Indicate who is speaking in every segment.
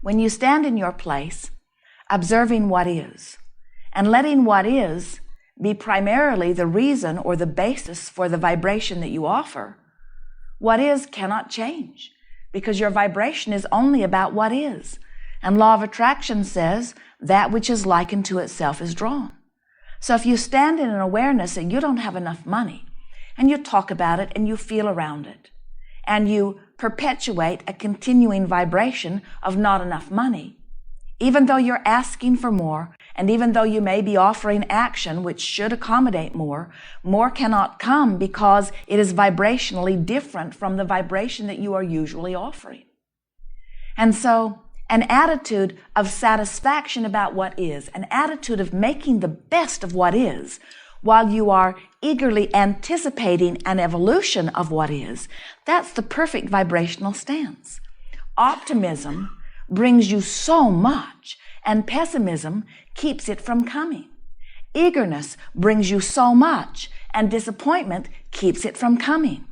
Speaker 1: when you stand in your place, observing what is, and letting what is be primarily the reason or the basis for the vibration that you offer, what is cannot change, because your vibration is only about what is. And law of attraction says that which is likened to itself is drawn. So if you stand in an awareness that you don't have enough money, and you talk about it and you feel around it, and you perpetuate a continuing vibration of not enough money, even though you're asking for more, and even though you may be offering action which should accommodate more, more cannot come because it is vibrationally different from the vibration that you are usually offering. And so an attitude of satisfaction about what is, an attitude of making the best of what is, while you are eagerly anticipating an evolution of what is, that's the perfect vibrational stance. Optimism brings you so much, and pessimism keeps it from coming. Eagerness brings you so much, and disappointment keeps it from coming.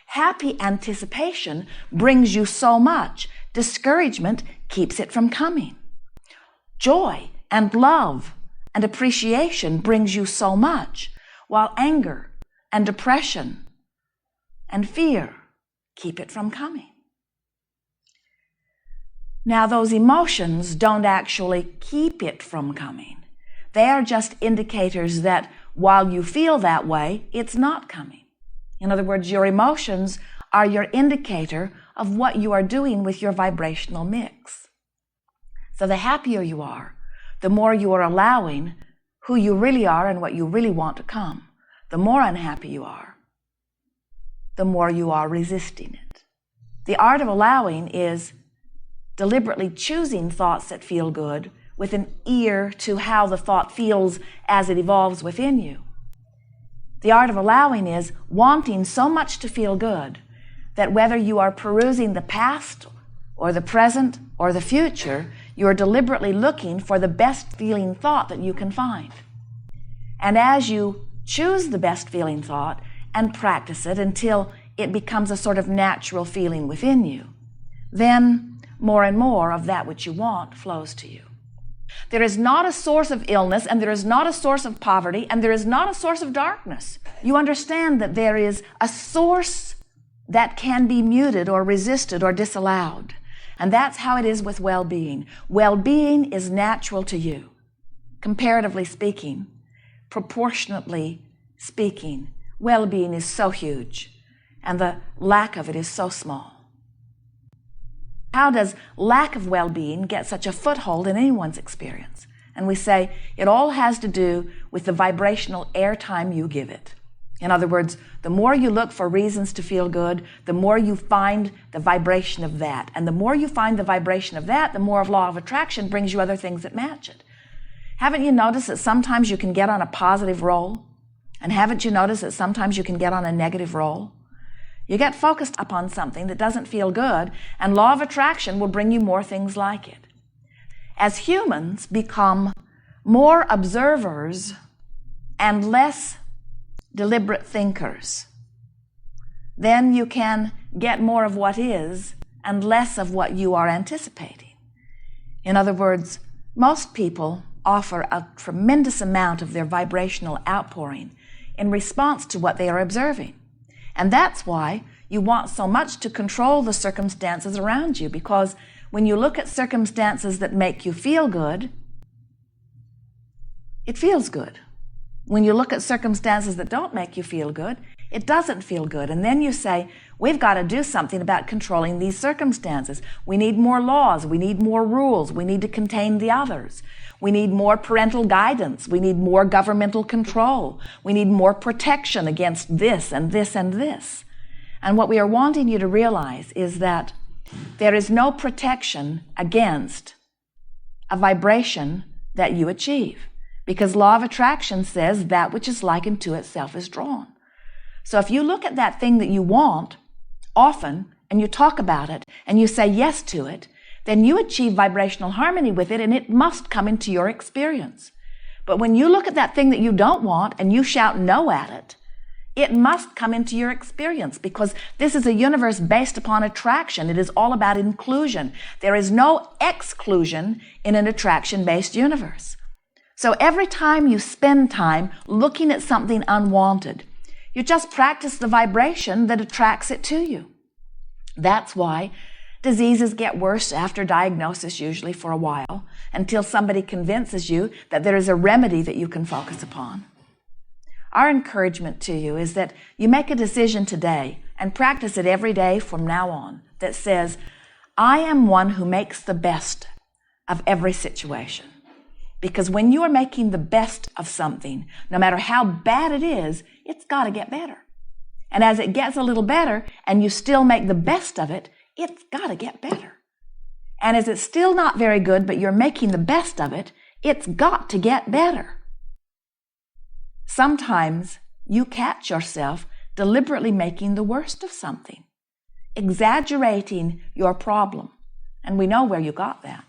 Speaker 1: Happy anticipation brings you so much, discouragement keeps it from coming. Joy and love and appreciation brings you so much, while anger and depression and fear keep it from coming. Now, those emotions don't actually keep it from coming. They are just indicators that while you feel that way, it's not coming. In other words, your emotions are your indicator of what you are doing with your vibrational mix. So the happier you are, the more you are allowing who you really are and what you really want to come. The more unhappy you are, the more you are resisting it. The art of allowing is deliberately choosing thoughts that feel good with an ear to how the thought feels as it evolves within you. The art of allowing is wanting so much to feel good that whether you are perusing the past or the present or the future, you are deliberately looking for the best feeling thought that you can find. And as you choose the best feeling thought and practice it until it becomes a sort of natural feeling within you, then more and more of that which you want flows to you. There is not a source of illness, and there is not a source of poverty, and there is not a source of darkness. You understand that there is a source that can be muted or resisted or disallowed. And that's how it is with well-being. Well-being is natural to you. Comparatively speaking, proportionately speaking, well-being is so huge, and the lack of it is so small. How does lack of well-being get such a foothold in anyone's experience? And we say it all has to do with the vibrational airtime you give it. In other words, the more you look for reasons to feel good, the more you find the vibration of that. And the more you find the vibration of that, the more of law of attraction brings you other things that match it. Haven't you noticed that sometimes you can get on a positive roll? And haven't you noticed that sometimes you can get on a negative roll? You get focused upon something that doesn't feel good, and law of attraction will bring you more things like it. As humans become more observers and less deliberate thinkers, then you can get more of what is and less of what you are anticipating. In other words, most people offer a tremendous amount of their vibrational outpouring in response to what they are observing. And that's why you want so much to control the circumstances around you, because when you look at circumstances that make you feel good, it feels good. When you look at circumstances that don't make you feel good, it doesn't feel good. And then you say, we've got to do something about controlling these circumstances. We need more laws. We need more rules. We need to contain the others. We need more parental guidance. We need more governmental control. We need more protection against this and this and this. And what we are wanting you to realize is that there is no protection against a vibration that you achieve, because law of attraction says that which is likened to itself is drawn. So if you look at that thing that you want often, and you talk about it, and you say yes to it, then you achieve vibrational harmony with it, and it must come into your experience. But when you look at that thing that you don't want and you shout no at it, It must come into your experience because this is a universe based upon attraction. It is all about inclusion. There is no exclusion in an attraction-based universe. So every time you spend time looking at something unwanted, you just practice the vibration that attracts it to you. That's why diseases get worse after diagnosis, usually for a while, until somebody convinces you that there is a remedy that you can focus upon. Our encouragement to you is that you make a decision today and practice it every day from now on that says, I am one who makes the best of every situation. Because when you are making the best of something, no matter how bad it is, it's got to get better. And as it gets a little better and you still make the best of it, it's got to get better. And as it's still not very good, but you're making the best of it, it's got to get better. Sometimes you catch yourself deliberately making the worst of something, exaggerating your problem. And we know where you got that.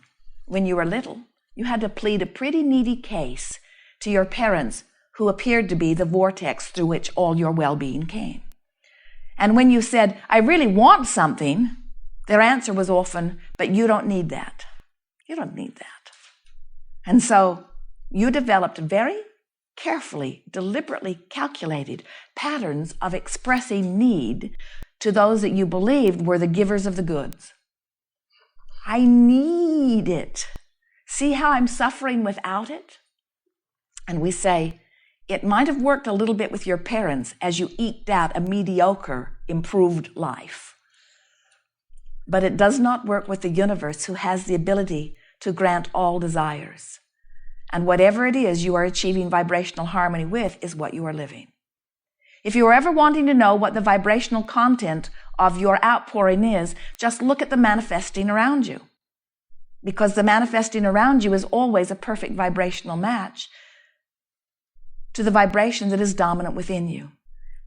Speaker 1: When you were little, you had to plead a pretty needy case to your parents who appeared to be the vortex through which all your well-being came. And when you said, I really want something, their answer was often, but you don't need that. You don't need that. And so you developed very carefully, deliberately calculated patterns of expressing need to those that you believed were the givers of the goods. I need it. See how I'm suffering without it? And we say, it might have worked a little bit with your parents as you eked out a mediocre, improved life. But it does not work with the universe who has the ability to grant all desires. And whatever it is you are achieving vibrational harmony with is what you are living. If you are ever wanting to know what the vibrational content of your outpouring is, just look at the manifesting around you. Because the manifesting around you is always a perfect vibrational match to the vibration that is dominant within you.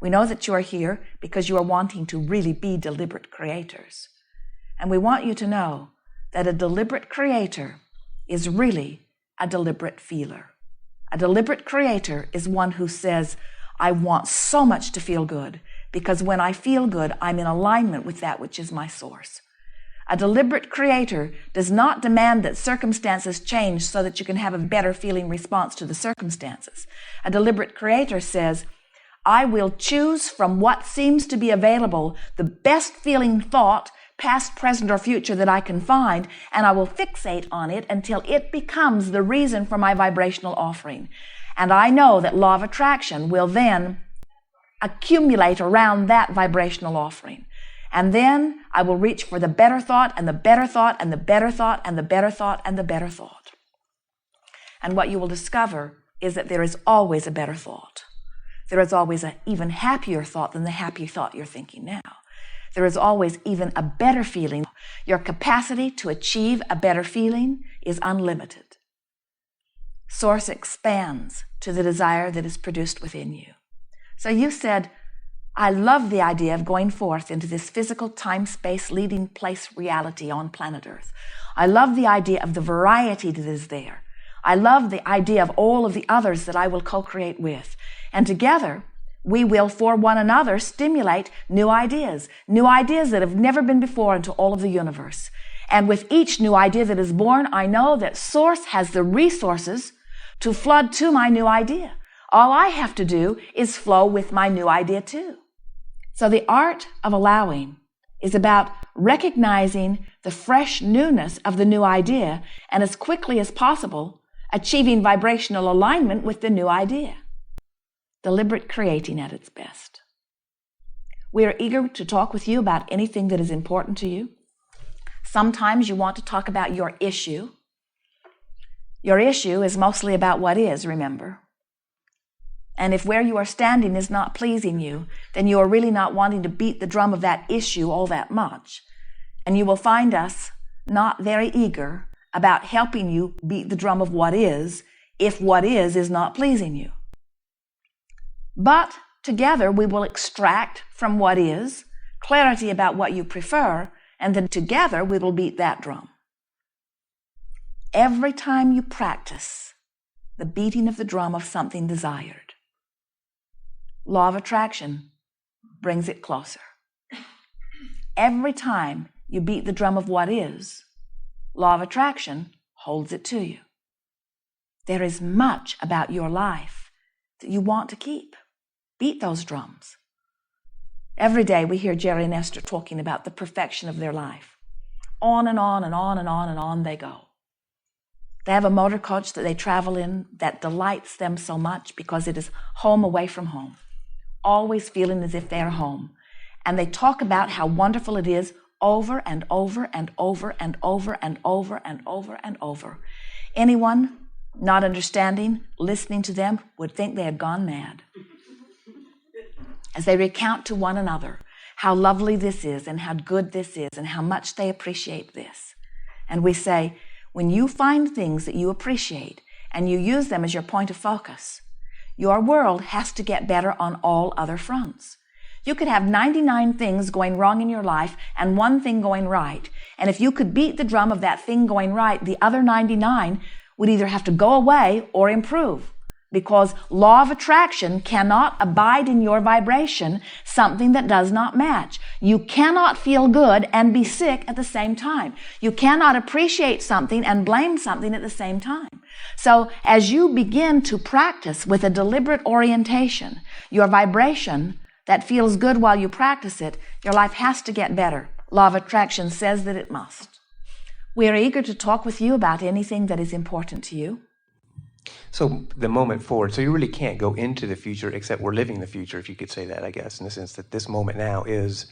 Speaker 1: We know that you are here because you are wanting to really be deliberate creators. And we want you to know that a deliberate creator is really a deliberate feeler. A deliberate creator is one who says, I want so much to feel good, because when I feel good, I'm in alignment with that which is my source. A deliberate creator does not demand that circumstances change so that you can have a better feeling response to the circumstances. A deliberate creator says, I will choose from what seems to be available the best feeling thought, past, present, or future that I can find, and I will fixate on it until it becomes the reason for my vibrational offering. And I know that law of attraction will then accumulate around that vibrational offering. And then I will reach for the better thought and the better thought and the better thought and the better thought and the better thought. And what you will discover is that there is always a better thought. There is always an even happier thought than the happy thought you're thinking now. There is always even a better feeling. Your capacity to achieve a better feeling is unlimited. Source expands to the desire that is produced within you. So you said, I love the idea of going forth into this physical time-space leading place reality on planet Earth. I love the idea of the variety that is there. I love the idea of all of the others that I will co-create with. And together, we will, for one another, stimulate new ideas that have never been before into all of the universe. And with each new idea that is born, I know that Source has the resources to flood to my new idea. All I have to do is flow with my new idea too. So the art of allowing is about recognizing the fresh newness of the new idea and as quickly as possible achieving vibrational alignment with the new idea. Deliberate creating at its best. We are eager to talk with you about anything that is important to you. Sometimes you want to talk about your issue. Your issue is mostly about what is, remember. And if where you are standing is not pleasing you, then you are really not wanting to beat the drum of that issue all that much. And you will find us not very eager about helping you beat the drum of what is if what is not pleasing you. But together we will extract from what is clarity about what you prefer, and then together we will beat that drum. Every time you practice the beating of the drum of something desired, Law of attraction brings it closer. Every time you beat the drum of what is, law of attraction holds it to you. There is much about your life that you want to keep. Beat those drums. Every day we hear Jerry and Esther talking about the perfection of their life. On and on and on and on and on they go. They have a motor coach that they travel in that delights them so much because it is home away from home, always feeling as if they're home. And they talk about how wonderful it is over and over and over and over and over and over and over. Anyone not understanding, listening to them, would think they had gone mad. As they recount to one another how lovely this is and how good this is and how much they appreciate this. And we say, when you find things that you appreciate and you use them as your point of focus, your world has to get better on all other fronts. You could have 99 things going wrong in your life and one thing going right. And if you could beat the drum of that thing going right, the other 99 would either have to go away or improve. Because law of attraction cannot abide in your vibration something that does not match. You cannot feel good and be sick at the same time. You cannot appreciate something and blame something at the same time. So as you begin to practice with a deliberate orientation, your vibration that feels good while you practice it, your life has to get better. Law of attraction says that it must. We are eager to talk with you about anything that is important to you.
Speaker 2: So the moment forward, so you really can't go into the future except we're living the future, if you could say that, I guess, in the sense that this moment now is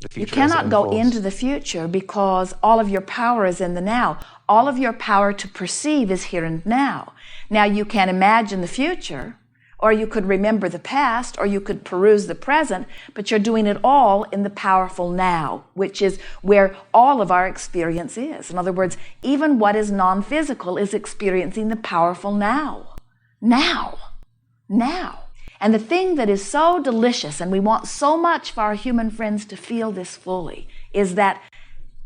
Speaker 2: the future.
Speaker 1: You cannot go into the future because all of your power is in the now. All of your power to perceive is here and now. Now you can imagine the future, or you could remember the past, or you could peruse the present, but you're doing it all in the powerful now, which is where all of our experience is. In other words, even what is non-physical is experiencing the powerful now. Now. And the thing that is so delicious, and we want so much for our human friends to feel this fully, is that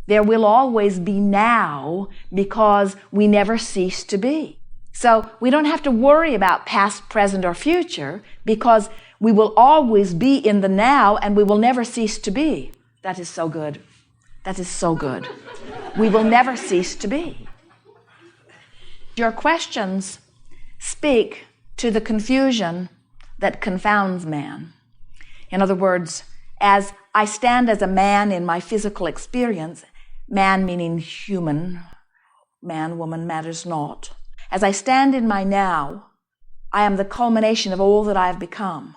Speaker 1: there will always be now because we never cease to be. So we don't have to worry about past, present, or future because we will always be in the now and we will never cease to be. That is so good. That is so good. We will never cease to be. Your questions speak to the confusion that confounds man. In other words, as I stand as a man in my physical experience, man meaning human, man, woman matters not. As I stand in my now, I am the culmination of all that I have become,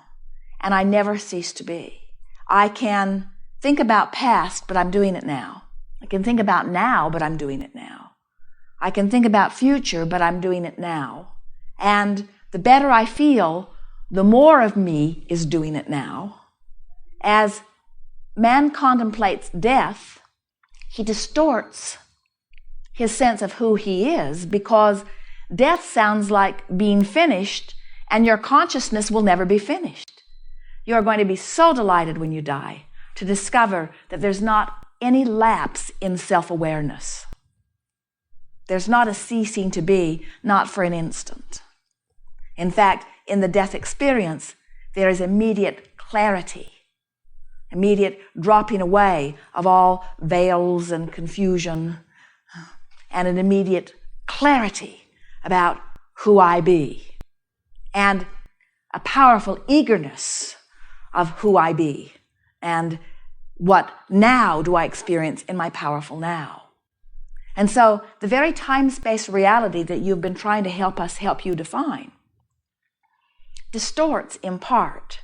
Speaker 1: and I never cease to be. I can think about past, but I'm doing it now. I can think about now, but I'm doing it now. I can think about future, but I'm doing it now. And the better I feel, the more of me is doing it now. As man contemplates death, he distorts his sense of who he is because death sounds like being finished, and your consciousness will never be finished. You are going to be so delighted when you die to discover that there's not any lapse in self-awareness. There's not a ceasing to be, not for an instant. In fact, in the death experience, there is immediate clarity, immediate dropping away of all veils and confusion, and an immediate clarity about who I be, and a powerful eagerness of who I be, and what now do I experience in my powerful now. And so the very time-space reality that you've been trying to help you define distorts in part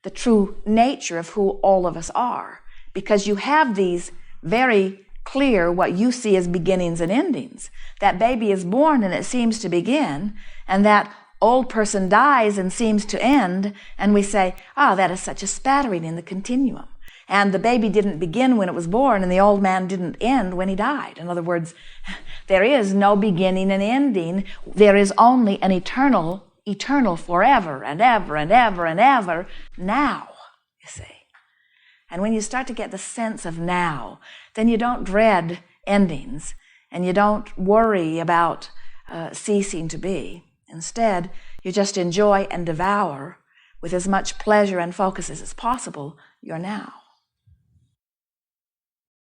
Speaker 1: the true nature of who all of us are, because you have these very clear what you see as beginnings and endings. That baby is born and it seems to begin, and that old person dies and seems to end, and we say, that is such a spattering in the continuum. And the baby didn't begin when it was born, and the old man didn't end when he died. In other words, there is no beginning and ending. There is only an eternal forever and ever and ever and ever now, you see. And when you start to get the sense of now, then you don't dread endings and you don't worry about ceasing to be. Instead, you just enjoy and devour with as much pleasure and focus as is possible your now.